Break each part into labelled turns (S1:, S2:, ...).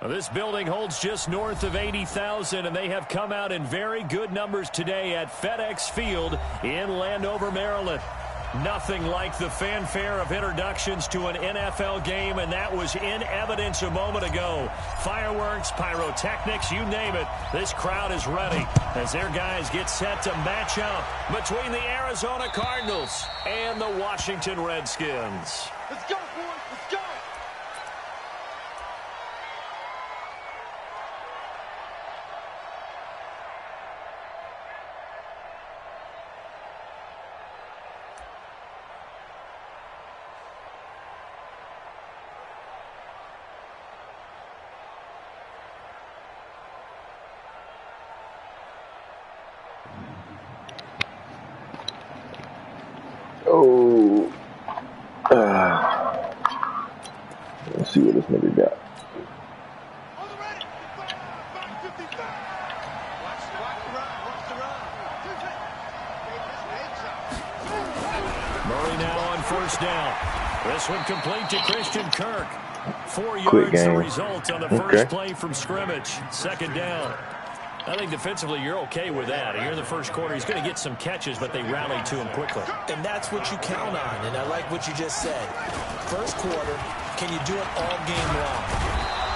S1: Well, this building holds just north of 80,000, and they have come out in very good numbers today at FedEx Field in Landover, Maryland. Nothing like the fanfare of introductions to an NFL game, and that was in evidence a moment ago. Fireworks, pyrotechnics, you name it. This crowd is ready as their guys get set to match up between the Arizona Cardinals and the Washington Redskins.
S2: Let's go, boys. Let's go.
S3: Oh, let's see what this nigga got.
S1: Murray now on first down. This one complete to Christian Kirk. 4
S3: Quick
S1: yards the
S3: game.
S1: result on the first play from scrimmage. Second down. I think defensively you're okay with that. Here in the first quarter, he's going to get some catches, but they rallied to him quickly.
S4: And that's what you count on, and I like what you just said. First quarter, can you do it all game long?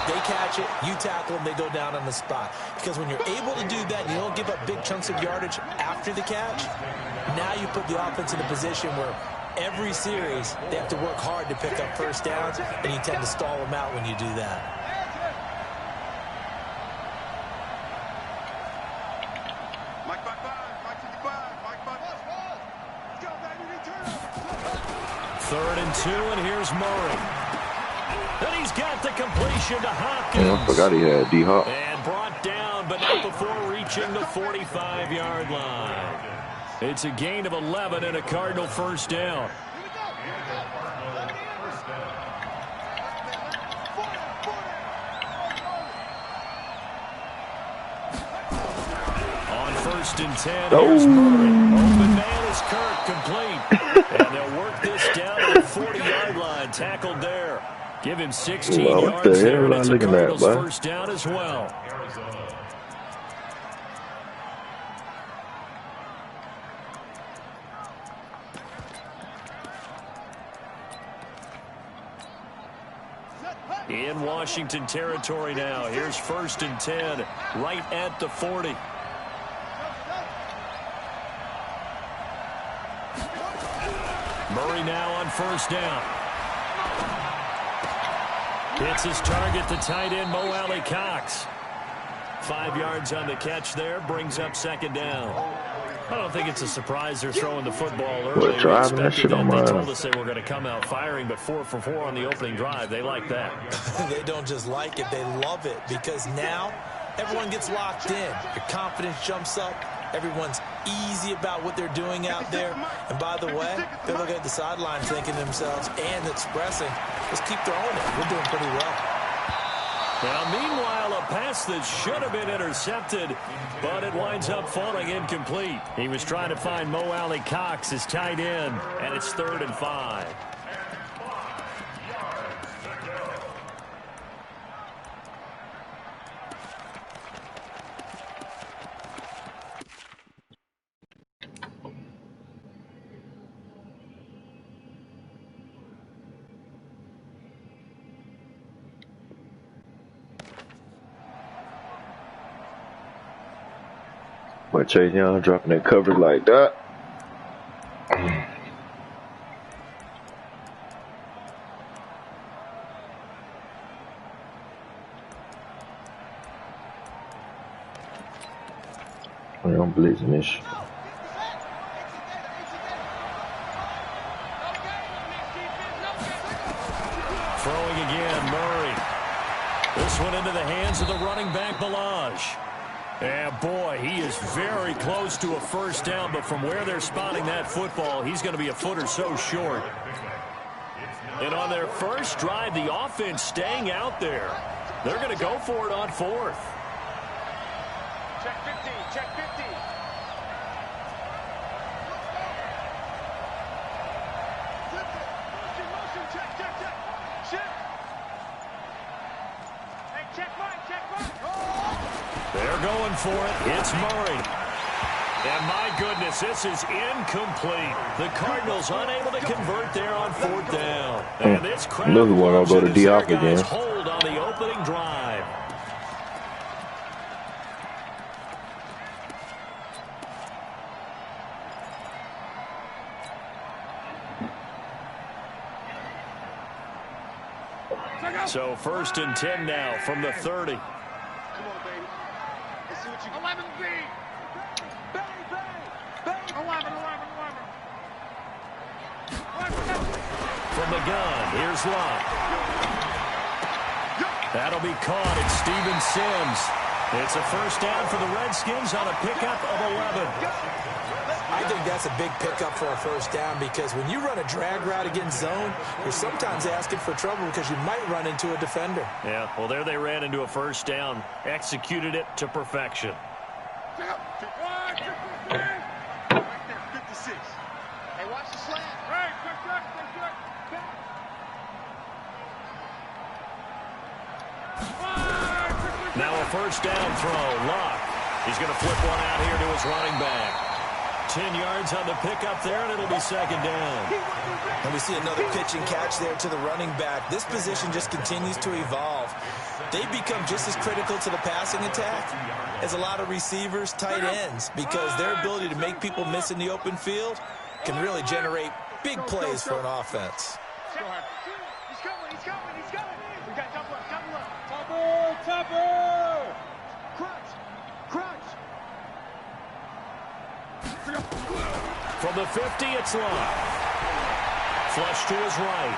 S4: They catch it, you tackle them, they go down on the spot. Because when you're able to do that, you don't give up big chunks of yardage after the catch, now you put the offense in a position where every series they have to work hard to pick up first downs, and you tend to stall them out when you do that.
S1: Third and 2, and here's Murray. And he's got the completion to Hopkins.
S3: I forgot he had D-Hop.
S1: And brought down, but not before reaching the 45-yard line. It's a gain of 11 and a Cardinal first down. On first and 10, here's Murray. Open man is Kirk, complete. And they'll work this down to the 40-yard line. Tackled there. Give him 16 yards there, and it's a Cardinals first down as well. In Washington territory now. Here's first and 10, right at the 40. Murray now on first down. Hits his target, the tight end, Mo Alley-Cox. 5 yards on the catch there, brings up second down. I don't think it's a surprise they're throwing the football early.
S3: What, driving that shit on
S1: They told us they were going to come out firing, but 4 for 4 on the opening drive. They like that.
S4: They don't just like it, they love it, because now everyone gets locked in. Your confidence jumps up. Everyone's easy about what they're doing out there. And by the way, they're looking at the sideline thinking to themselves and expressing, let's keep throwing it. We're doing pretty well.
S1: Now, meanwhile, a pass that should have been intercepted, but it winds up falling incomplete. He was trying to find Mo Alley-Cox, his tight end, and it's 3rd and 5.
S3: But Chase Young dropping that coverage like that. I'm blitzing this.
S1: Throwing again, Murray. This one into the hands of the running back, Balaj. And boy, he is very close to a first down, but from where they're spotting that football, he's going to be a foot or so short. And on their first drive, the offense staying out there. They're going to go for it on 4th.
S2: Check 50, check 50. Motion, check, check, check. Shift. Hey, check
S1: They're going for it. It's Murray. And my goodness, this is incomplete. The Cardinals unable to convert there on 4th down. And this crowd
S3: Another one, I'll go to D-Hop again.
S1: Hold on the opening drive. So 1st and 10 now from the 30.
S2: Come on, baby. Let's see what you got. 11 B. Bang, bang, bang. 11.
S1: From the gun, here's Locke. That'll be caught. It's Steven Sims. It's a 1st down for the Redskins on a pickup of 11.
S4: I think that's a big pickup for a 1st down because when you run a drag route against zone, you're sometimes asking for trouble because you might run into a defender.
S1: Yeah, well, there they ran into a 1st down. Executed it to perfection.
S2: Right there, 56. Hey, watch the slant. Hey, quick.
S1: Now a 1st down throw. Locke. He's going to flip one out here to his running back. 10 yards on the pickup there, and it'll be 2nd down.
S4: And we see another pitch and catch there to the running back. This position just continues to evolve. They become just as critical to the passing attack as a lot of receivers, tight ends, because their ability to make people miss in the open field can really generate big plays for an offense.
S2: He's coming. We got double up. Topper. Crunch.
S1: From the 50, it's Locke. Flush to his right.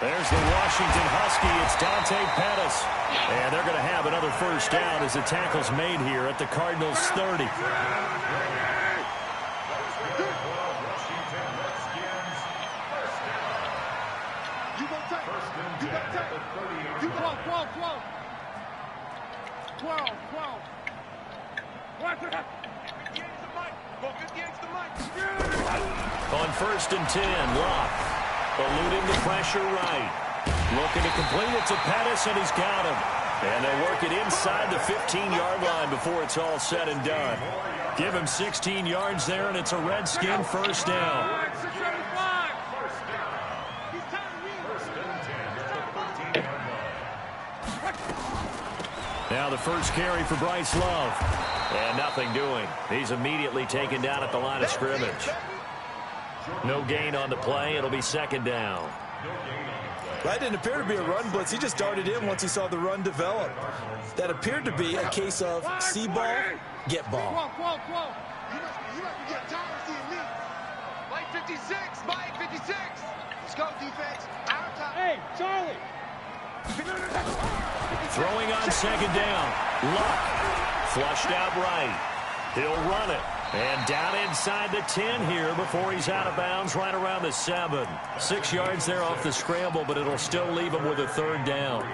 S1: There's the Washington Husky. It's Dante Pettis. And they're going to have another 1st down as the tackle's made here at the Cardinals' 30.
S2: You go take. 12. Watch it.
S1: On 1st and 10, Locke eluding the pressure right. Looking to complete it to Pettis, and he's got him. And they work it inside the 15-yard line before it's all said and done. Give him 16 yards there, and it's a Redskin 1st down. Now the first carry for Bryce Love. And nothing doing. He's immediately taken down at the line of scrimmage. No gain on the play. It'll be 2nd down.
S4: That didn't appear to be a run blitz. He just darted in once he saw the run develop. That appeared to be a case of see ball, get ball.
S2: You must be getting tired of seeing me. Mike 56. Let's go, defense. Out of time. Hey, Charlie.
S1: Throwing on 2nd down. Locke. Flushed out right. He'll run it. And down inside the 10 here before he's out of bounds right around the 7. 6 yards there off the scramble, but it'll still leave him with a 3rd down.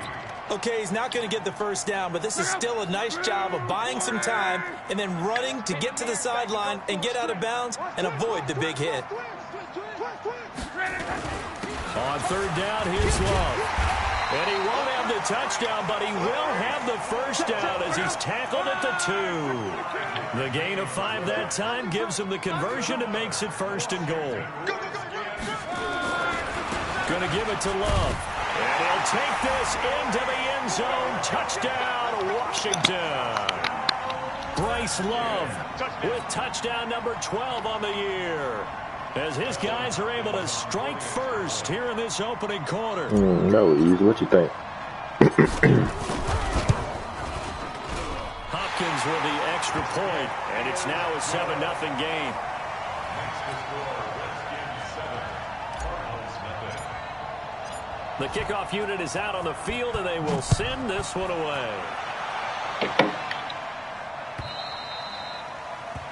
S4: Okay, he's not going to get the 1st down, but this is still a nice job of buying some time and then running to get to the sideline and get out of bounds and avoid the big hit.
S1: On 3rd down, here's Love. And he won't have the touchdown, but he will have the 1st down as he's tackled at the 2. The gain of 5 that time gives him the conversion and makes it 1st and goal. Going to give it to Love. And he'll take this into the end zone. Touchdown, Washington. Bryce Love with touchdown number 12 on the year, as his guys are able to strike first here in this opening quarter.
S3: That was easy. What you think?
S1: Hopkins with the extra point, and it's now a 7-0 game. The kickoff unit is out on the field, and they will send this one away.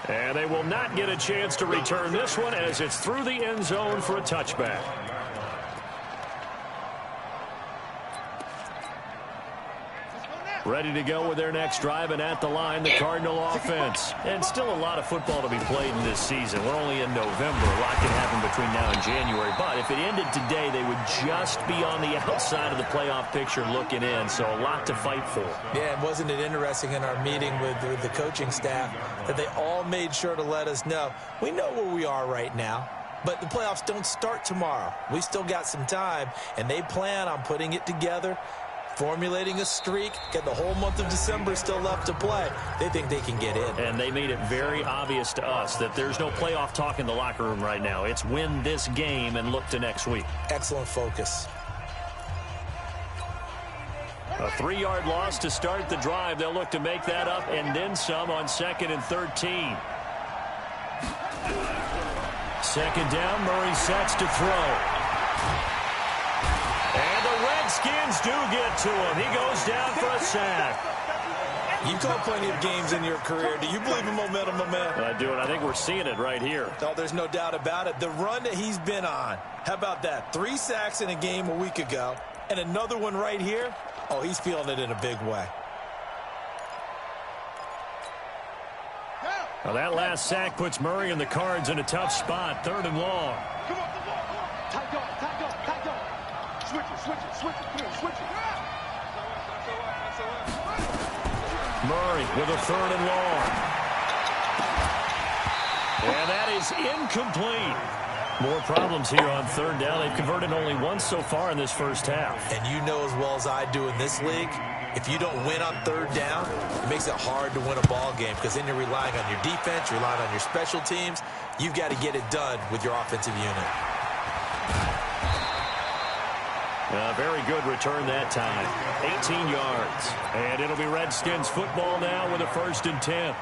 S1: And they will not get a chance to return this one as it's through the end zone for a touchback. Ready to go with their next drive, and at the line, the Cardinal offense. And still a lot of football to be played in this season. We're only in November. A lot can happen between now and January. But if it ended today, they would just be on the outside of the playoff picture looking in. So a lot to fight for.
S4: Yeah, and wasn't it interesting in our meeting with the coaching staff that they all made sure to let us know, we know where we are right now. But the playoffs don't start tomorrow. We still got some time, and they plan on putting it together, formulating a streak, get the whole month of December still left to play. They think they can get in.
S1: And they made it very obvious to us that there's no playoff talk in the locker room right now. It's win this game and look to next week.
S4: Excellent focus.
S1: A 3-yard loss to start the drive. They'll look to make that up and then some on 2nd and 13. Second down, Murray sets to throw. And the Redskins do get to him. He goes down for a sack.
S4: You've called plenty of games in your career. Do you believe in momentum, my man?
S1: I do, and I think we're seeing it right here.
S4: Oh, there's no doubt about it. The run that he's been on, how about that? 3 sacks in a game a week ago, and another one right here. Oh, he's feeling it in a big way.
S1: Well, that last sack puts Murray and the Cards in a tough spot. 3rd and long.
S2: Come on. Tight dog. Switch it. Come on, switch it.
S1: Murray with a 3rd and long. And that is incomplete. More problems here on 3rd down. They've converted only once so far in this first half.
S4: And you know as well as I do in this league, if you don't win on 3rd down, it makes it hard to win a ball game because then you're relying on your defense, you're relying on your special teams. You've got to get it done with your offensive unit.
S1: Very good return that time. 18 yards. And it'll be Redskins football now with a 1st and 10.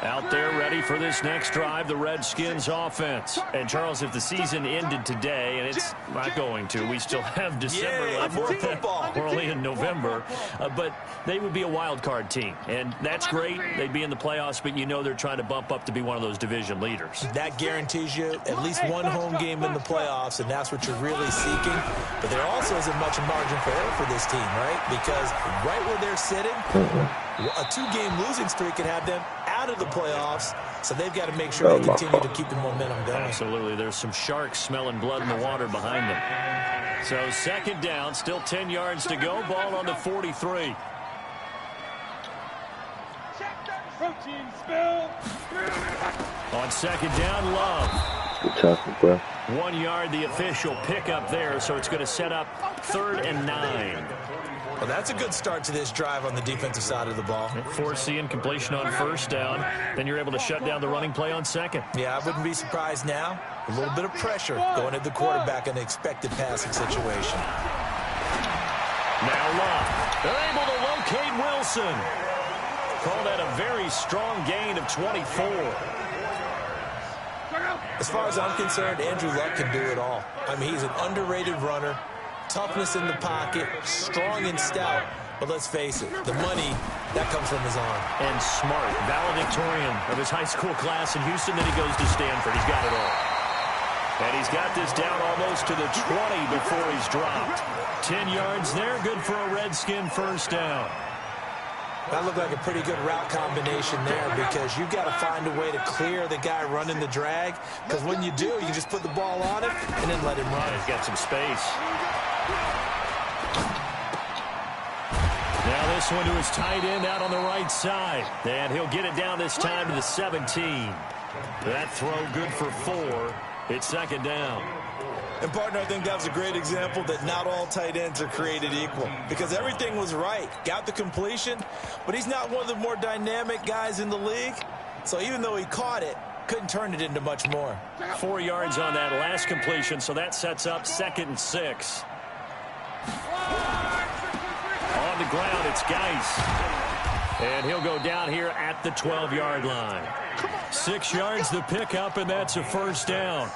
S1: Out there ready for this next drive, the Redskins offense. And, Charles, if the season ended today, and it's not going to, we still have December left. We're only in November. But they would be a wild card team. And that's great. They'd be in the playoffs, but you know they're trying to bump up to be one of those division leaders.
S4: That guarantees you at least one home game in the playoffs, and that's what you're really seeking. But there also isn't much margin for error for this team, right? Because right where they're sitting, a 2-game losing streak could have them out of the playoffs, so they've got to make sure they continue to keep the momentum going.
S1: Absolutely. There's some sharks smelling blood in the water behind them. So 2nd down, still 10 yards to go. Ball on the 43.
S2: Protein spill.
S1: On 2nd down, Love.
S3: Good tackle, bro.
S1: 1 yard, the official pickup there, so it's going to set up 3rd and 9.
S4: Well, that's a good start to this drive on the defensive side of the ball.
S1: Force the incompletion on 1st down. Then you're able to shut down the running play on 2nd.
S4: Yeah, I wouldn't be surprised now. A little bit of pressure going at the quarterback in an expected passing situation.
S1: Now Love. They're able to locate Wilson. Call that a very strong gain of 24.
S4: As far as I'm concerned, Andrew Luck can do it all. I mean, he's an underrated runner. Toughness in the pocket, strong and stout. But let's face it, the money, that comes from his arm.
S1: And smart, valedictorian of his high school class in Houston. Then he goes to Stanford. He's got it all. And he's got this down almost to the 20 before he's dropped. 10 yards there, good for a Redskin 1st down.
S4: That looked like a pretty good route combination there because you've got to find a way to clear the guy running the drag. Because when you do, you just put the ball on him and then let him run.
S1: He's got some space. Now this one to his tight end out on the right side. And he'll get it down this time to the 17. That throw good for 4. It's 2nd down.
S4: And, partner, I think that was a great example that not all tight ends are created equal because everything was right. Got the completion, but he's not one of the more dynamic guys in the league. So even though he caught it, couldn't turn it into much more.
S1: 4 yards on that last completion, so that sets up 2nd and 6. On the ground, it's Geis. And he'll go down here at the 12-yard line. 6 yards the pickup, and that's a 1st down.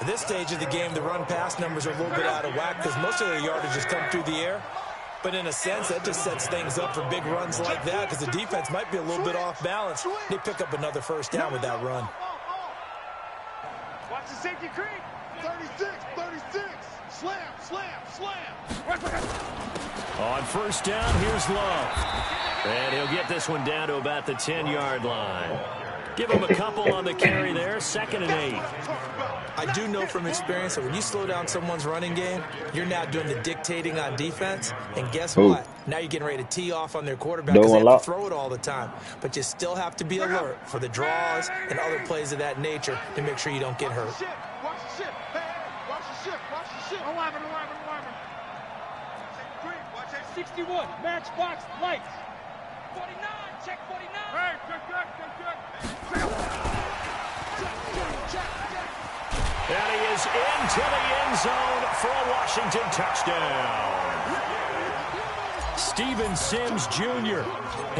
S4: At this stage of the game, the run-pass numbers are a little bit out of whack because most of their yardage has come through the air. But in a sense, that just sets things up for big runs like that because the defense might be a little bit off balance. They pick up another 1st down with that run.
S2: Watch the safety creep. 36. Slam.
S1: On first down, here's Love. And he'll get this one down to about the 10-yard line. Give him a couple on the carry there, 2nd and 8.
S4: I do know from experience that when you slow down someone's running game, you're now doing the dictating on defense. And guess what? Now you're getting ready to tee off on their quarterback because they have to throw it all the time. But you still have to be alert for the draws and other plays of that nature to make sure you don't get hurt.
S2: Watch the ship. Watch the ship. Watch the ship. 11.
S5: 61, matchbox lights. 49, check 49. Hey, check.
S1: And he is into the end zone for a Washington touchdown. Steven Sims Jr.,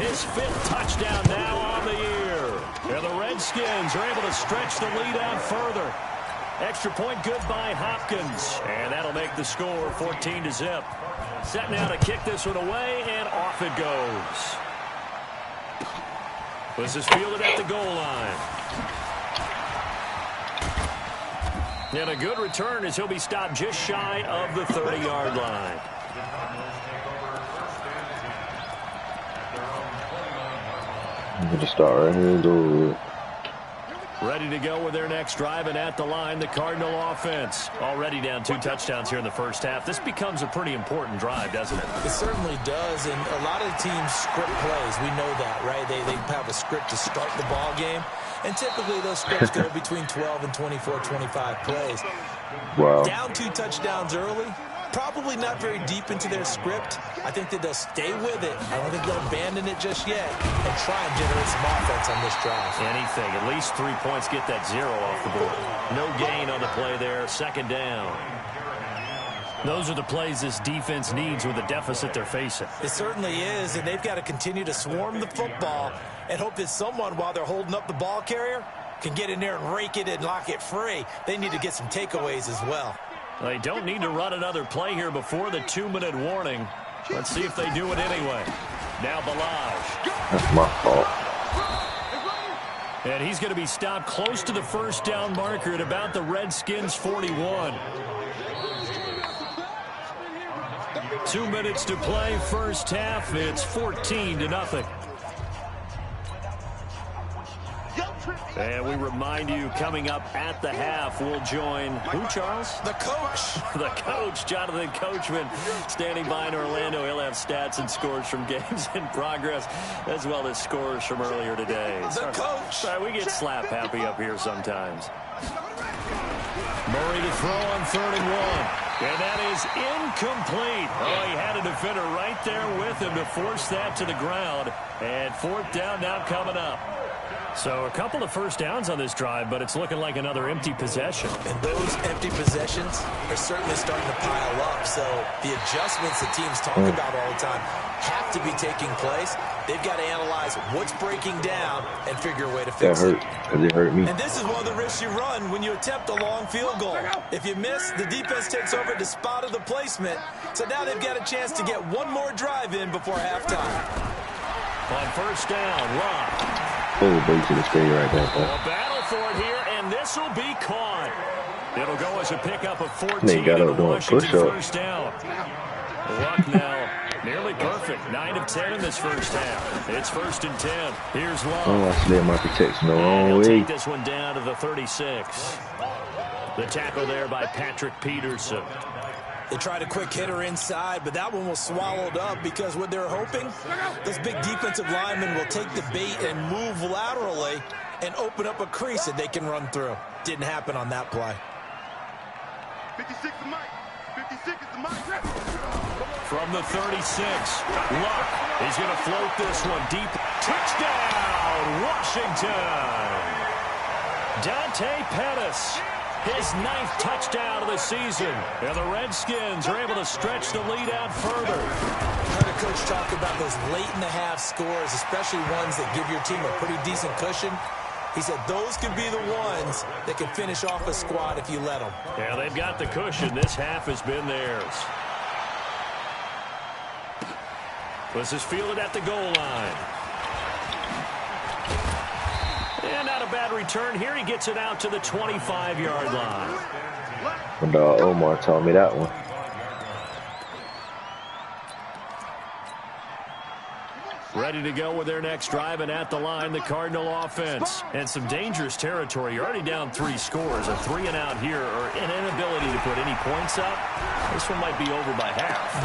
S1: his 5th touchdown now on the year. And the Redskins are able to stretch the lead out further. Extra point good by Hopkins. And that'll make the score 14-0. Set now to kick this one away, and off it goes. This is fielded at the goal line. And a good return as he'll be stopped just shy of the 30-yard line.
S3: I'm going to start right here and go.
S1: Ready to go with their next drive, and at the line, the Cardinal offense. Already down 2 touchdowns here in the first half. This becomes a pretty important drive, doesn't it?
S4: It certainly does, and a lot of the teams script plays. We know that, right? They have a script to start the ball game, and typically those scripts go between 12 and 24, 25 plays.
S3: Wow.
S4: Down 2 touchdowns early. Probably not very deep into their script. I think that they'll stay with it. I don't think they'll abandon it just yet and try and generate some offense on this drive.
S1: Anything. At least 3 points, get that 0 off the board. No gain on the play there. 2nd down. Those are the plays this defense needs with the deficit they're facing.
S4: It certainly is, and they've got to continue to swarm the football and hope that someone, while they're holding up the ball carrier, can get in there and rake it and lock it free. They need to get some takeaways as well.
S1: They don't need to run another play here before the 2-minute warning. Let's see if they do it anyway. Now Balaj.
S3: That's my fault.
S1: And he's going to be stopped close to the first down marker at about the Redskins' 41. 2 minutes to play, first half. It's 14-0. And we remind you, coming up at the half, we'll join who, Charles?
S4: The coach.
S1: The coach, Jonathan Coachman, standing by in Orlando. He'll have stats and scores from games in progress, as well as scores from earlier today.
S4: The coach.
S1: Sorry, we get slap happy up here sometimes. Murray to throw on 3rd and 1. And that is incomplete. Oh, he had a defender right there with him to force that to the ground. And 4th down now coming up. So a couple of first downs on this drive, but it's looking like another empty possession.
S4: And those empty possessions are certainly starting to pile up. So the adjustments that teams talk about all the time have to be taking place. They've got to analyze what's breaking down and figure a way to fix it.
S3: It hurt me.
S4: And this is one of the risks you run when you attempt a long field goal. If you miss, the defense takes over the spot of the placement. So now they've got a chance to get one more drive in before halftime.
S1: On first down, Love.
S3: Oh, but you should have stayed right there.
S1: A battle for it here, and this will be caught. It'll go as a pickup of 14
S3: They got
S1: in the
S3: up doing
S1: Washington
S3: push-up.
S1: first down. Luck now, nearly perfect. 9 of 10 in this first half. It's 1st and 10. Here's Love.
S3: Oh, I slid my protection the wrong
S1: He'll
S3: way.
S1: take this one down to the 36. The tackle there by Patrick Peterson.
S4: They tried a quick hitter inside, but that one was swallowed up because what they're hoping, this big defensive lineman will take the bait and move laterally and open up a crease that they can run through. Didn't happen on that play.
S2: 56 is Mike. 56 is the Mike.
S1: From the 36, Luck. He's going to float this one deep. Touchdown, Washington. Dante Pettis. His 9th touchdown of the season. And the Redskins are able to stretch the lead out further.
S4: Heard a coach talk about those late-in-the-half scores, especially ones that give your team a pretty decent cushion. He said those could be the ones that can finish off a squad if you let them.
S1: Yeah, they've got the cushion. This half has been theirs. This is fielded at the goal line. And not a bad return here. He gets it out to the 25-yard line.
S3: And Omar taught me that one.
S1: Ready to go with their next drive, and at the line, the Cardinal offense. And some dangerous territory. You're already down 3 scores. A 3-and-out here, or an inability to put any points up. This one might be over by half.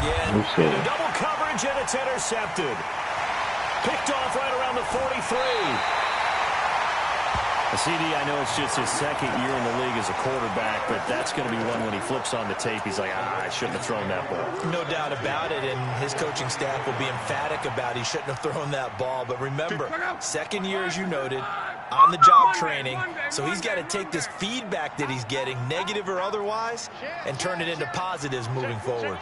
S3: Okay.
S1: Double coverage, and it's intercepted. Picked off right around the 43. CD, I know it's just his second year in the league as a quarterback, but that's going to be one when he flips on the tape. He's like, I shouldn't have thrown that ball.
S4: No doubt about it, and his coaching staff will be emphatic about he shouldn't have thrown that ball. But remember, second year, as you noted, on-the-job training, so he's got to take this feedback that he's getting, negative or otherwise, and turn it into positives moving forward.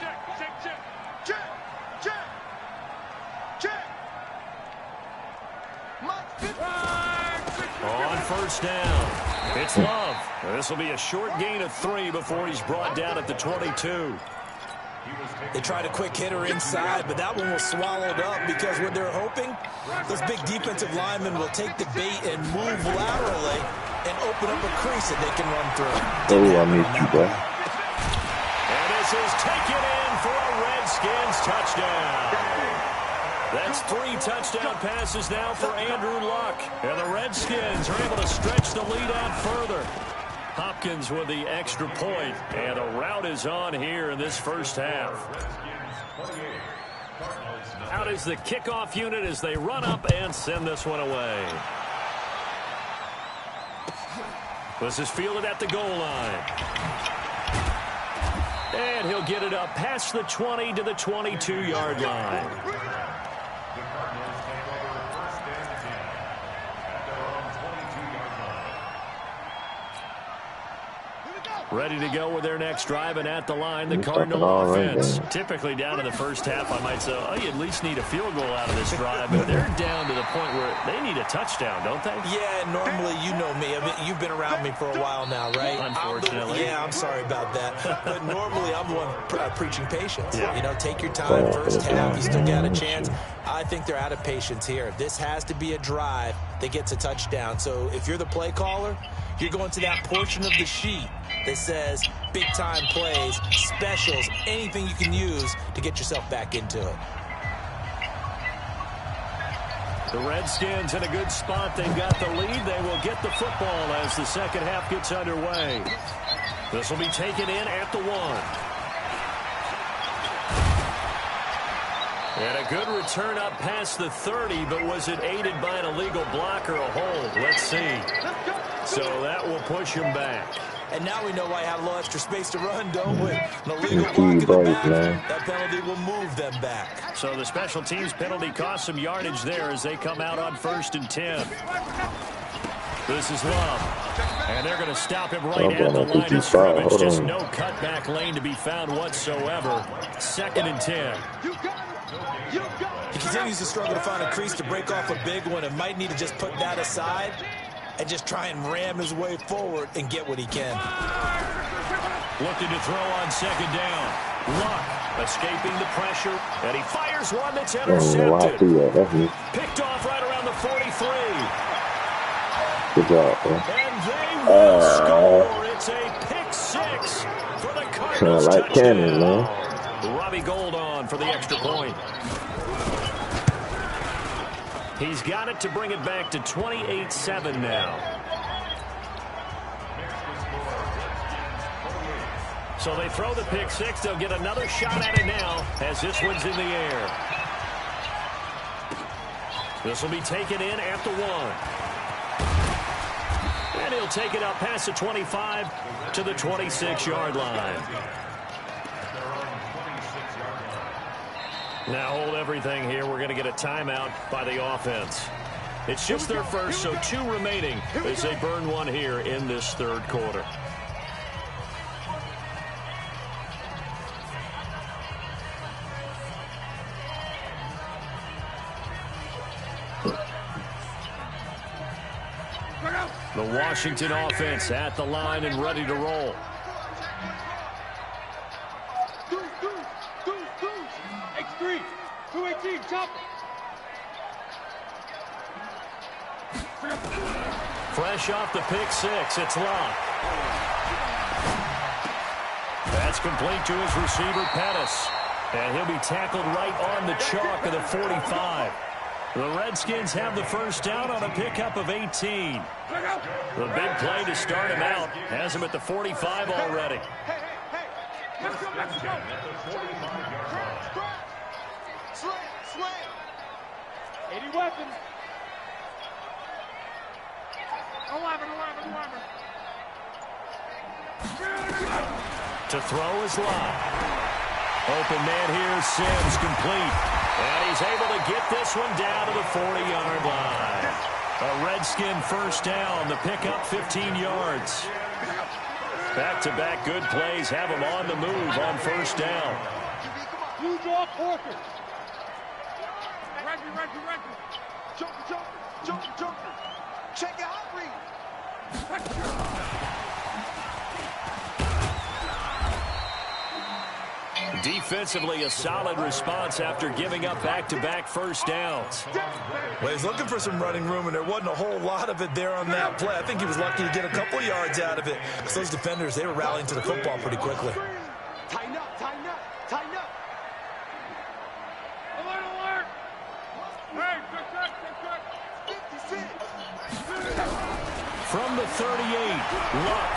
S1: On first down, it's Love. This will be a short gain of 3 before he's brought down at the 22.
S4: They tried a quick hitter inside, but that one was swallowed up because what they're hoping, those big defensive linemen will take the bait and move laterally and open up a crease that they can run through.
S3: Oh, I missed you, bro.
S1: And this is taken in for a Redskins touchdown. That's 3 touchdown passes now for Andrew Luck. And the Redskins are able to stretch the lead out further. Hopkins with the extra point, and a rout is on here in this first half. Out is the kickoff unit as they run up and send this one away. This is fielded at the goal line. And he'll get it up past the 20 to the 22-yard line. Ready to go with their next drive, and at the line, the Cardinal offense. Typically down in the first half, I might say, oh, you at least need a field goal out of this drive, but they're down to the point where they need a touchdown, don't they?
S4: Yeah, normally, you know me. I mean, you've been around me for a while now, right?
S1: Unfortunately.
S4: I'm sorry about that. But normally, I'm the one preaching patience. Yeah. You know, take your time, first half, you still got a chance. I think they're out of patience here. This has to be a drive that gets a touchdown. So if you're the play caller, you're going to that portion of the sheet that says big-time plays, specials, anything you can use to get yourself back into it.
S1: The Redskins in a good spot. They've got the lead. They will get the football as the second half gets underway. This will be taken in at the 1. And a good return up past the 30, but was it aided by an illegal block or a hold? Let's see. So that will push him back.
S4: And now we know why I have a little extra space to run, don't we? An illegal block in the back, that penalty will move them back.
S1: So the special teams penalty cost some yardage there as they come out on 1st and 10. This is Love. And they're going to stop him right at the line of scrimmage. Just no cutback lane to be found whatsoever. 2nd and 10.
S4: He continues to struggle to find a crease to break off a big one and might need to just put that aside and just try and ram his way forward and get what he can.
S1: Looking to throw on 2nd down. Luck escaping the pressure, and he fires one that's intercepted. Picked off right around the 43.
S3: Good job, bro.
S1: And they will score. It's a pick 6 for the Cardinals.
S3: Like cannon, man.
S1: Robbie Gould on for the extra point. He's got it to bring it back to 28-7 now. So they throw the pick 6. They'll get another shot at it now as this one's in the air. This will be taken in at the 1. And he'll take it up past the 25 to the 26-yard line. Now hold everything here. We're going to get a timeout by the offense. It's just their first, so 2 remaining as they burn one here in this 3rd quarter. The Washington offense at the line and ready to roll.
S5: X3, 218, chop.
S1: Fresh off the pick 6, it's Locke. That's complete to his receiver, Pettis. And he'll be tackled right on the chalk of the 45. The Redskins have the first down on a pickup of 18. The big play to start him out has him at the 45 already.
S2: Hey. Let's go. Slam.
S5: 80 weapons. 11.
S1: To throw is Lott. Open man here, Sims, complete. And he's able to get this one down to the 40-yard line. A Redskin first down. The pickup 15 yards. Back-to-back good plays have him on the move on first down.
S5: You draw Porker. Reggie.
S2: Joker. Check out Reed.
S1: Defensively, a solid response after giving up back-to-back first downs.
S4: Well, he's looking for some running room, and there wasn't a whole lot of it there on that play. I think he was lucky to get a couple yards out of it. So those defenders, they were rallying to the football pretty quickly.
S2: Tighten up.
S5: Alert. Hey, good check.
S2: 56.
S1: From the 38, Luck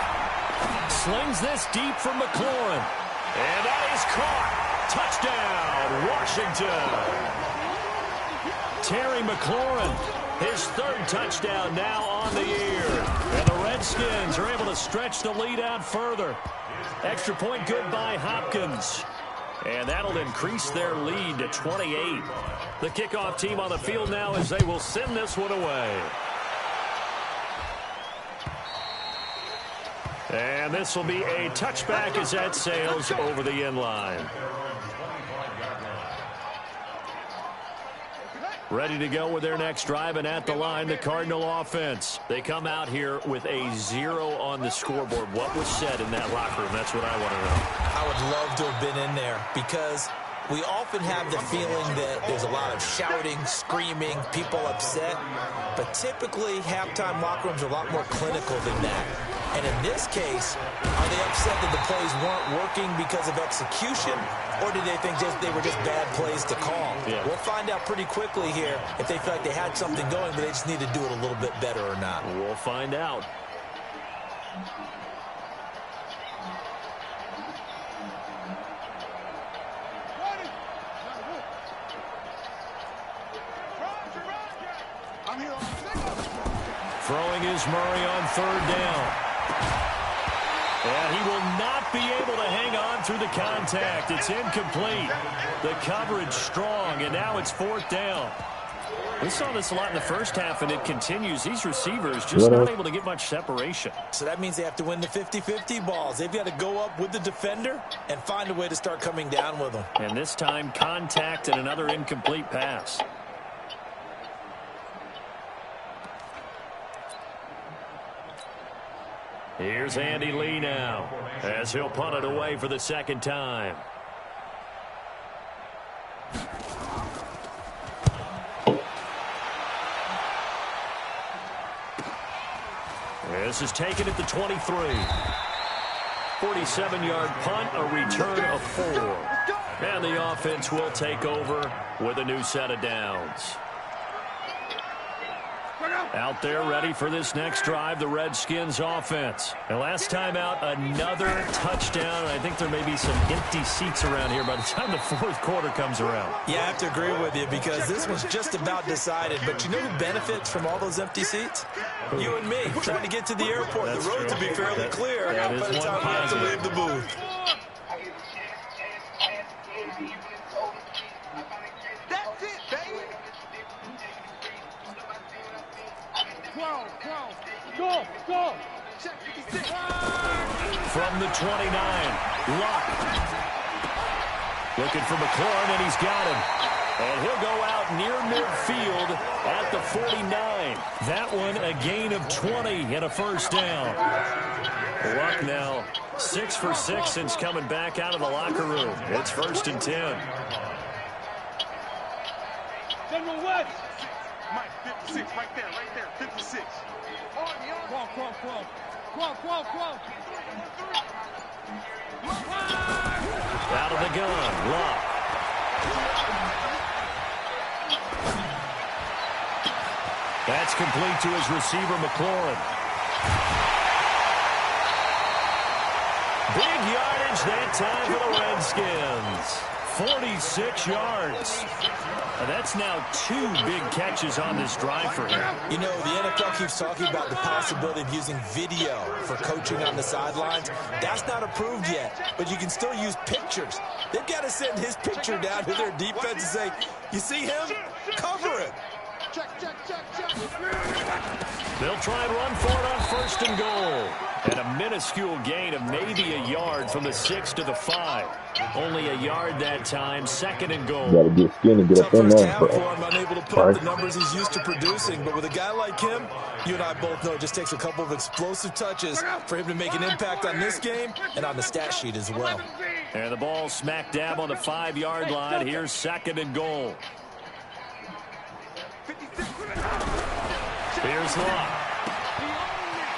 S1: slings this deep for McLaurin. And that is caught. Touchdown, Washington. Terry McLaurin, his third touchdown now on the year. And the Redskins are able to stretch the lead out further. Extra point good by Hopkins. And that'll increase their lead to 28. The kickoff team on the field now as they will send this one away. And this will be a touchback as that sails over the end line. Ready to go with their next drive, and at the line, the Cardinal offense. They come out here with a 0 on the scoreboard. What was said in that locker room? That's what I want to know.
S4: I would love to have been in there because we often have the feeling that there's a lot of shouting, screaming, people upset. But typically, halftime locker rooms are a lot more clinical than that. And in this case, are they upset that the plays weren't working because of execution, or did they think they were just bad plays to call?
S1: Yeah.
S4: We'll find out pretty quickly here if they feel like they had something going, but they just need to do it a little bit better or not.
S1: We'll find out. Throwing is Murray on third down. And he will not be able to hang on through the contact. It's incomplete. The coverage strong, and now it's fourth down. We saw this a lot in the first half, and it continues. These receivers just not able to get much separation.
S4: So that means they have to win the 50-50 balls. They've got to go up with the defender and find a way to start coming down with them.
S1: And this time, contact and another incomplete pass. Here's Andy Lee now as he'll punt it away for the second time. This is taken at the 23. 47-yard punt, a return of 4. And the offense will take over with a new set of downs. Out there ready for this next drive, the Redskins offense. And last time out, another touchdown. And I think there may be some empty seats around here by the time the fourth quarter comes around.
S4: Yeah, I have to agree with you because this was just about decided. But you know who benefits from all those empty seats? You and me, trying to get to the airport.
S1: That's
S4: the roads
S1: true.
S4: will be fairly clear
S1: that
S4: by the
S1: is
S4: time we have to
S1: positive.
S4: leave the booth.
S2: That's it, baby.
S5: 12. Go.
S2: Check 56.
S1: From the 29, Luck. Looking for McLaurin, and he's got him. And he'll go out near midfield at the 49. That one a gain of 20 and a first down. Luck now 6 for 6 since coming back out of the locker room. It's 1st and 10.
S5: General West.
S2: Mike, 56, right there, 56.
S5: Qual.
S1: Out of the gun, Luck. That's complete to his receiver, McLaurin. Big yardage that time for the Redskins. 46 yards. And that's now 2 big catches on this drive for him.
S4: You know, the NFL keeps talking about the possibility of using video for coaching on the sidelines. That's not approved yet, but you can still use pictures. They've got to send his picture down to their defense and say, you see him? Cover him.
S1: They'll try and run for it on 1st and goal. And a minuscule gain of maybe a yard from the 6 to the 5. Only a yard that time, 2nd and goal.
S3: Gotta get skinny, get up in there, bro.
S4: Unable to put up the numbers he's used to producing, but with a guy like him, you and I both know it just takes a couple of explosive touches for him to make an impact on this game and on the stat sheet as well.
S1: And the ball smack dab on the 5-yard line. Here's 2nd and goal. Here's Locke.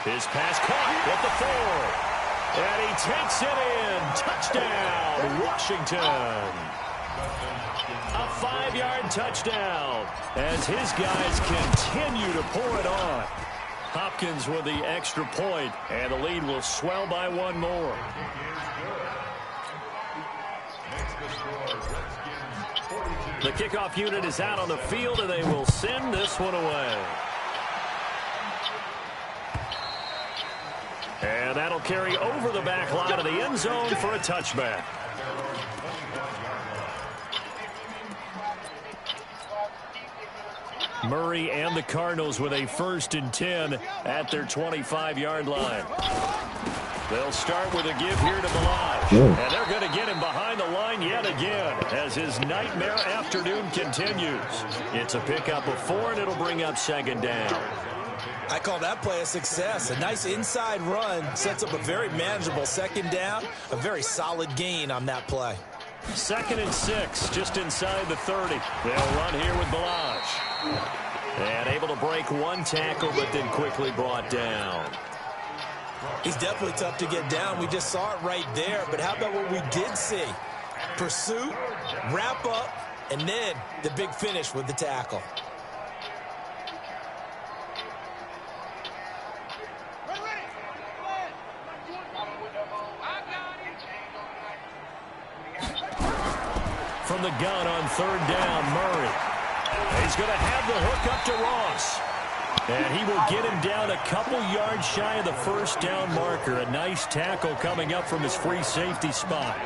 S1: His pass caught with the 4. And he takes it in. Touchdown, Washington. A 5-yard touchdown as his guys continue to pour it on. Hopkins with the extra point, and the lead will swell by 1 more. The kickoff unit is out on the field, and they will send this one away. And that'll carry over the back line of the end zone for a touchback. Murray and the Cardinals with a 1st and 10 at their 25-yard line. They'll start with a give here to Balaj. And they're going to get him behind the line yet again as his nightmare afternoon continues. It's a pickup of 4, and it'll bring up 2nd down.
S4: I call that play a success. A nice inside run sets up a very manageable 2nd down. A very solid gain on that play.
S1: 2nd and 6, just inside the 30. They'll run here with Balaj. And able to break 1 tackle, but then quickly brought down.
S4: He's definitely tough to get down. We just saw it right there. But how about what we did see? Pursuit, wrap up, and then the big finish with the tackle.
S1: From the gun on 3rd down, Murray. He's going to have the hook up to Ross. And he will get him down a couple yards shy of the 1st down marker. A nice tackle coming up from his free safety spot.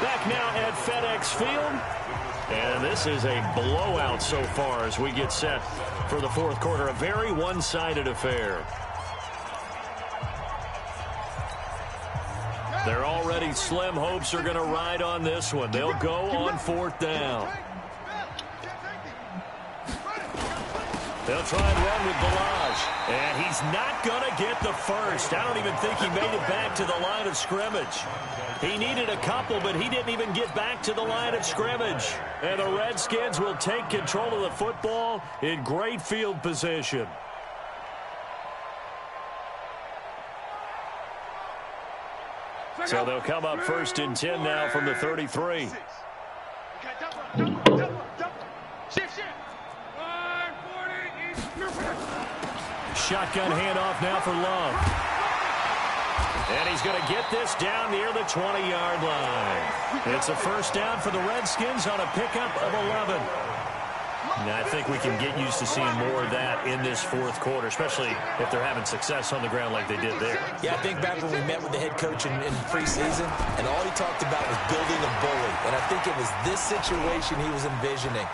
S1: Back now at FedEx Field. And this is a blowout so far as we get set for the 4th quarter. A very one-sided affair. Their already slim hopes are going to ride on this one. They'll go on 4th down. They'll try and run with Balaj. And he's not going to get the 1st. I don't even think he made it back to the line of scrimmage. He needed a couple, but he didn't even get back to the line of scrimmage. And the Redskins will take control of the football in great field position. So they'll come up 1st and 10 now from the 33. Shotgun handoff now for Love. And he's going to get this down near the 20-yard line. It's a 1st down for the Redskins on a pickup of 11. Now, I think we can get used to seeing more of that in this 4th quarter, especially if they're having success on the ground like they did there.
S4: Yeah, I think back when we met with the head coach in preseason, and all he talked about was building a bully. And I think it was this situation he was envisioning.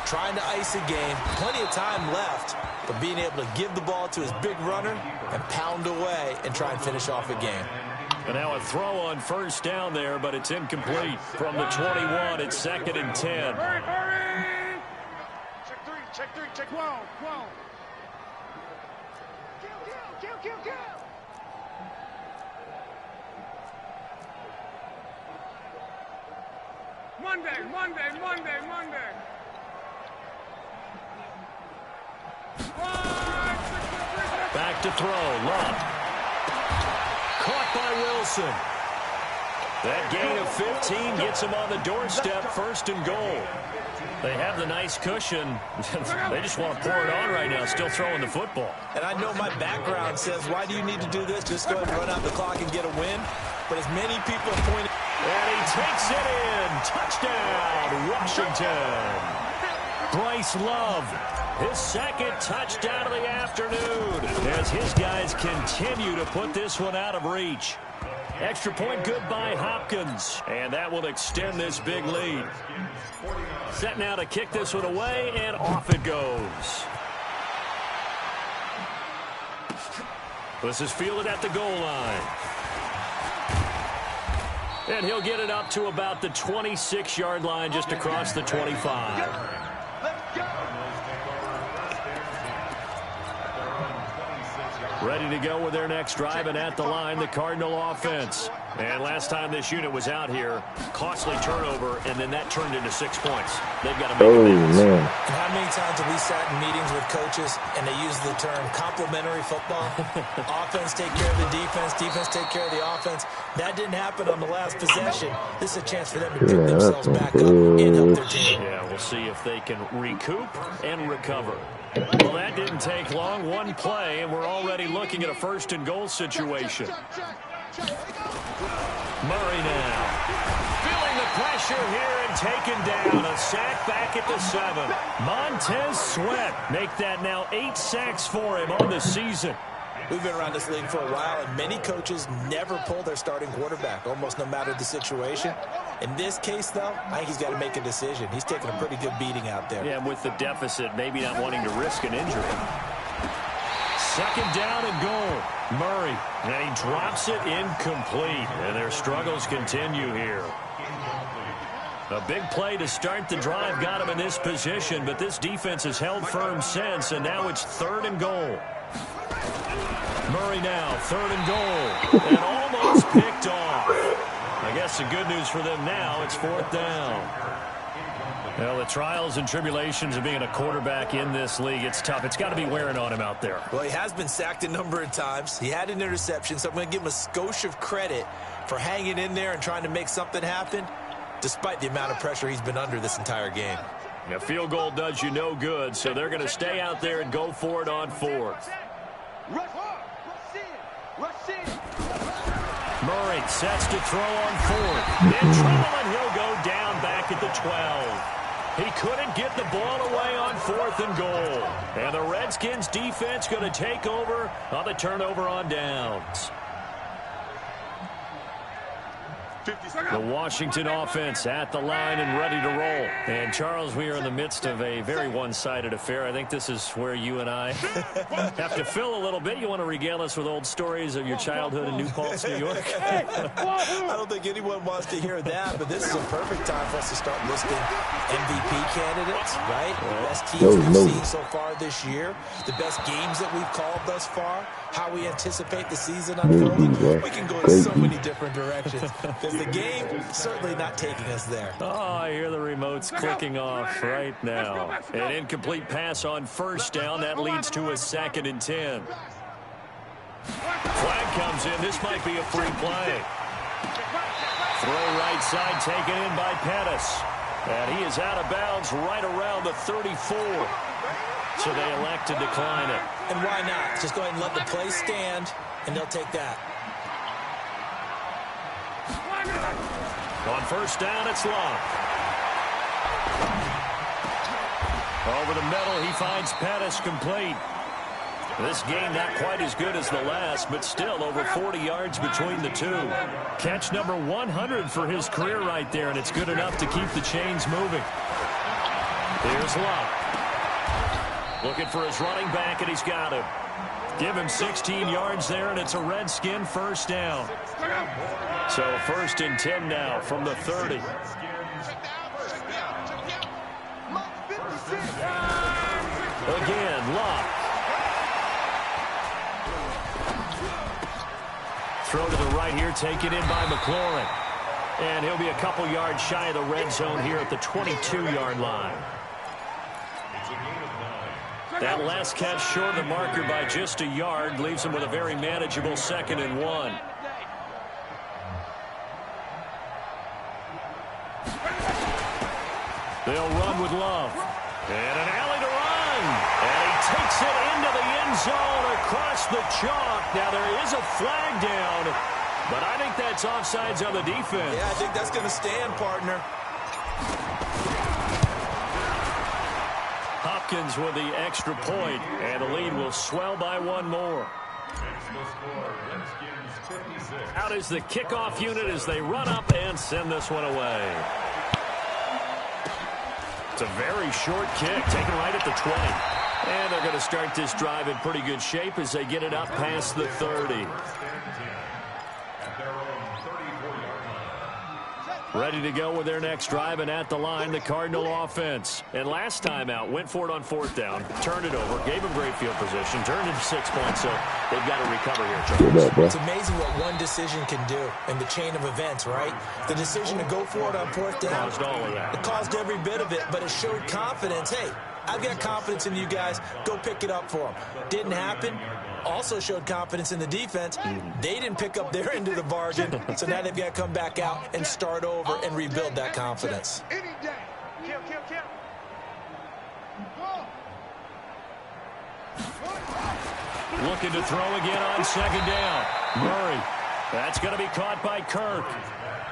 S4: Trying to ice a game, plenty of time left, but being able to give the ball to his big runner and pound away and try and finish off a game.
S1: And now a throw on 1st down there, but it's incomplete. From the 21, it's 2nd and 10.
S5: Hurry! Check 3, check 12. Kill. Monday. Back
S1: to throw. Love. Caught by Wilson. That gain of 15 gets them on the doorstep, 1st and goal. They have the nice cushion. They just want to pour it on right now, still throwing the football.
S4: And I know my background says, why do you need to do this? Just go ahead and run out the clock and get a win. But as many people have pointed...
S1: And he takes it in. Touchdown, Washington. Bryce Love, his 2nd touchdown of the afternoon, as his guys continue to put this one out of reach. Extra point good by Hopkins, and that will extend this big lead. Set now to kick this one away, and off it goes. This is fielded at the goal line. And he'll get it up to about the 26-yard line, just across the 25. Ready to go with their next drive, and at the line, the Cardinal offense. And last time this unit was out here, costly turnover, and then that turned into 6 points. They've got to make it.
S4: And how many times have we sat in meetings with coaches and they use the term complementary football? Offense take care of the defense, defense take care of the offense. That didn't happen on the last possession. This is a chance for them to pick themselves back up and help their team.
S1: Yeah, we'll see if they can recoup and recover. Well, that didn't take long. One play, and we're already looking at a 1st and goal situation. Murray now. Feeling the pressure here and taken down. A sack back at the 7. Montez Sweat make that now 8 sacks for him on the season.
S4: We've been around this league for a while, and many coaches never pull their starting quarterback, almost no matter the situation. In this case, though, I think he's got to make a decision. He's taking a pretty good beating out there.
S1: Yeah, with the deficit, maybe not wanting to risk an injury. 2nd down and goal. Murray, and he drops it incomplete, and their struggles continue here. A big play to start the drive got him in this position, but this defense has held firm since, and now it's 3rd and goal. Murray now, 3rd and goal, and almost picked off. I guess the good news for them now, it's 4th down. Well, the trials and tribulations of being a quarterback in this league, it's tough. It's got to be wearing on him out there.
S4: Well, he has been sacked a number of times. He had an interception, so I'm going to give him a skosh of credit for hanging in there and trying to make something happen, despite the amount of pressure he's been under this entire game.
S1: A field goal does you no good, so they're going to stay out there and go for it on 4th. Murray sets to throw on 4th. In trouble, and he'll go down back at the 12. He couldn't get the ball away on 4th and goal. And the Redskins defense going to take over on the turnover on downs. The Washington offense at the line and ready to roll. And, Charles, we are in the midst of a very one-sided affair. I think this is where you and I have to fill a little bit. You want to regale us with old stories of your childhood in New Paltz, New York?
S4: I don't think anyone wants to hear that, but this is a perfect time for us to start listing MVP candidates, right? The best teams we've seen so far this year, the best games that we've called thus far, how we anticipate the season unfolding. We can go in so many different directions because the game certainly not taking us there.
S1: Oh, I hear the remotes clicking off right now. An incomplete pass on 1st down. That leads to a 2nd and 10. Flag comes in. This might be a free play. Throw right side taken in by Pettis. And he is out of bounds right around the 34. So they elect to decline it.
S4: And why not? Just go ahead and let the play stand, and they'll take that.
S1: On 1st down, it's Love. Over the middle, he finds Pettis complete. This game not quite as good as the last, but still over 40 yards between the two. Catch number 100 for his career right there, and it's good enough to keep the chains moving. Here's Love. Looking for his running back, and he's got him. Give him 16 yards there, and it's a Redskin 1st down. So 1st and 10 now from the 30. Again, Locke. Throw to the right here, taken in by McLaurin. And he'll be a couple yards shy of the red zone here at the 22-yard line. That last catch short of the marker by just a yard leaves him with a very manageable 2nd and 1. They'll run with Love. And an alley to run. And he takes it into the end zone across the chalk. Now there is a flag down, but I think that's offsides on the defense.
S4: Yeah, I think that's going to stand, partner.
S1: Hopkins with the extra point, and the lead will swell by one more. Out is the kickoff unit as they run up and send this one away. It's a very short kick, taken right at the 20. And they're going to start this drive in pretty good shape as they get it up past the 30. Ready to go with their next drive, and at the line, the Cardinal offense. And last time out, went for it on fourth down, turned it over, gave them great field position, turned into 6 points, so they've got to recover here, Charles.
S4: It's amazing what one decision can do in the chain of events, right? The decision to go for it on fourth down.
S1: Caused all of that.
S4: It caused every bit of it, but it showed confidence. Hey, I've got confidence in you guys. Go pick it up for them. Didn't happen. Also showed confidence in the defense. They didn't pick up their end of the bargain, so now they've got to come back out and start over and rebuild that confidence.
S2: Any day. Kill, kill, kill.
S1: Looking to throw again on second down. Murray. That's going to be caught by Kirk.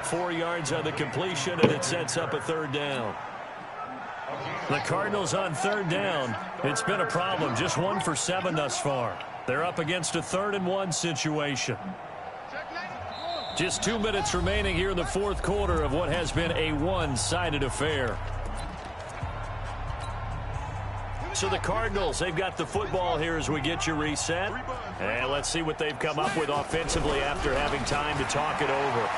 S1: 4 yards on the completion, and it sets up a third down. The Cardinals on third down. It's been a problem. Just 1 for 7 thus far. They're up against a 3rd and 1 situation. Just 2 minutes remaining here in the fourth quarter of what has been a one-sided affair. So the Cardinals, they've got the football here as we get you reset. And let's see what they've come up with offensively after having time to talk it over.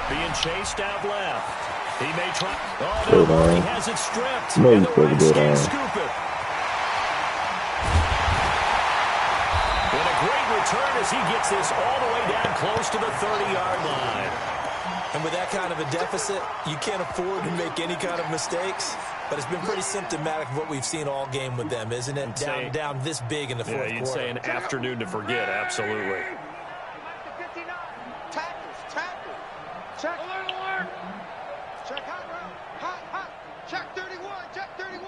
S1: Being chased out left. He may try. Oh, no, he has it stripped. And the Redskins scoop it. And a great return as he gets this all the way down close to the 30-yard line.
S4: And with that kind of a deficit, you can't afford to make any kind of mistakes. But it's been pretty symptomatic of what we've seen all game with them, isn't it? Down this big in the fourth quarter.
S1: Yeah, you'd say an afternoon to forget, absolutely.
S2: Tackles. Check. Alert. Check hot route. Hot. Check 31. Check 31.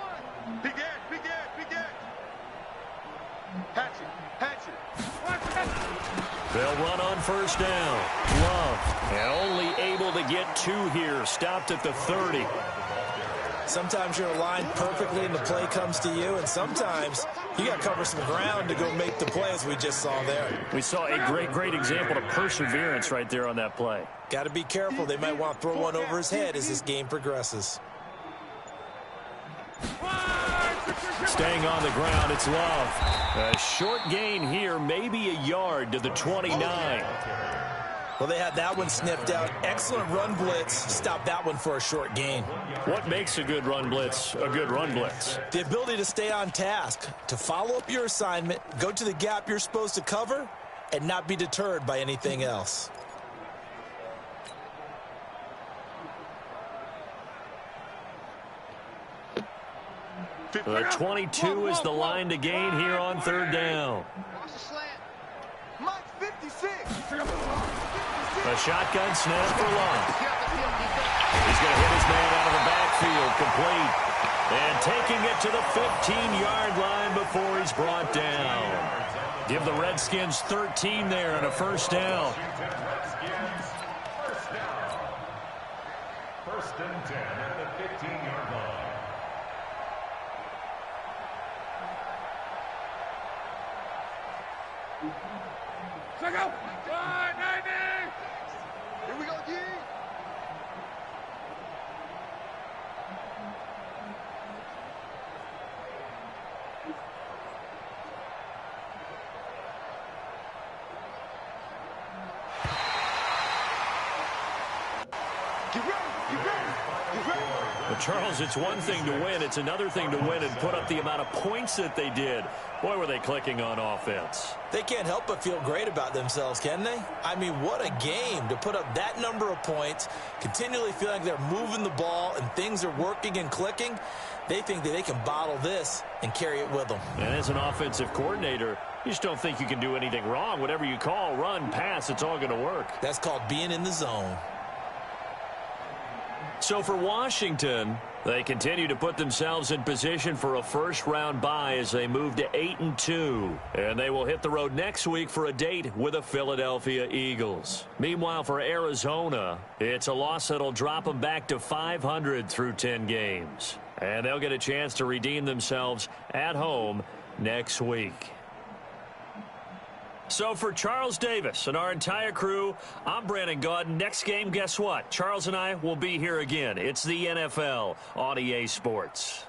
S2: Big edge. Hatchet.
S1: They'll run on first down. Love. And only able to get 2 here. Stopped at the 30.
S4: Sometimes you're aligned perfectly and the play comes to you, and sometimes you got to cover some ground to go make the play, as we just saw there.
S1: We saw a great example of perseverance right there on that play.
S4: Got to be careful. They might want to throw one over his head as this game progresses.
S1: Staying on the ground, it's Love. A short gain here, maybe a yard to the 29.
S4: Well, they had that one sniffed out. Excellent run blitz. Stop that one for a short gain.
S1: What makes a good run blitz a good run blitz?
S4: The ability to stay on task, to follow up your assignment, go to the gap you're supposed to cover, and not be deterred by anything else.
S1: The 22 is the line to gain here on third down.
S2: Watch the slant. Mike 56.
S1: A shotgun snap for Love. He's going to hit his man out of the backfield, complete. And taking it to the 15-yard line before he's brought down. Give the Redskins 13 there and a first down.
S6: First and 10 at the 15-yard line.
S5: Check out. Good, baby.
S2: Here we go, D. Get ready.
S1: But Charles, it's one thing to win. It's another thing to win and put up the amount of points that they did. Boy, were they clicking on offense.
S4: They can't help but feel great about themselves, can they? I mean, what a game to put up that number of points, continually feeling like they're moving the ball and things are working and clicking. They think that they can bottle this and carry it with them.
S1: And as an offensive coordinator, you just don't think you can do anything wrong. Whatever you call, run, pass, it's all going to work.
S4: That's called being in the zone.
S1: So for Washington, they continue to put themselves in position for a first-round bye as they move to 8-2. And they will hit the road next week for a date with the Philadelphia Eagles. Meanwhile, for Arizona, it's a loss that'll drop them back to 500 through 10 games. And they'll get a chance to redeem themselves at home next week. So for Charles Davis and our entire crew, I'm Brandon Gaudin. Next game, guess what? Charles and I will be here again. It's the NFL on EA Sports.